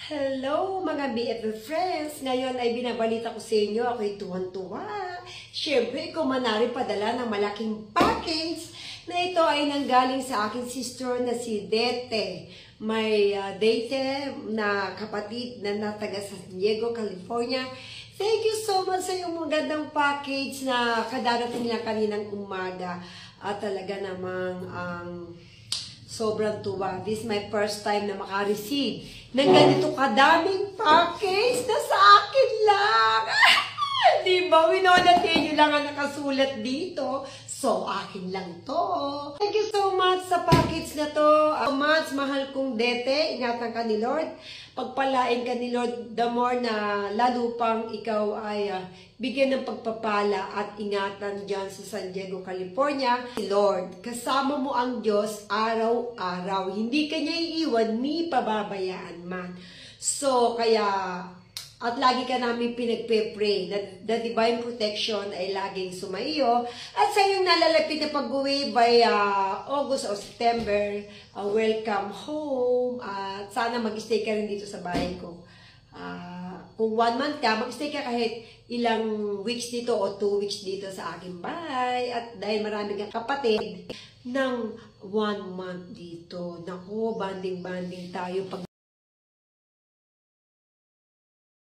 Hello mga BFF friends! Ngayon ay binabalita ko sa inyo, ako'y tuwan-tuwa. Siyempre, kumanari padala ng malaking package na ito ay nanggaling sa aking sister na si Dete. May Dete na kapatid na taga San Diego, California. Thank you so much sa iyong magandang package na kadarating lang kaninang umaga. At talaga namang sobrang tuwa. This is my first time na makareceive ng ganito kadaming package na sa akin lang. Diba? Winonatin nyo lang ang nakasulat dito. So, akin lang to. Thank you so much sa package na to. Much, mahal kong Dete. Ingatan ka ni Lord. Pagpalain ka ni Lord, the more na lalo pang ikaw ay bigyan ng pagpapala at ingatan dyan sa San Diego, California. Lord, kasama mo ang Diyos araw-araw. Hindi kanya iiwan ni pababayaan man. So, kaya at lagi ka namin pinagpe-pray na the divine protection ay laging sumaiyo. At sa iyong nalalapit na pag-uwi by August o September, welcome home. At sana mag-stay ka rin dito sa bahay ko. Kung 1 month ka, mag-stay ka kahit ilang weeks dito o 2 weeks dito sa aking bahay. At dahil marami kang kapatid, ng 1 month dito. Naku, banding-banding tayo. Pag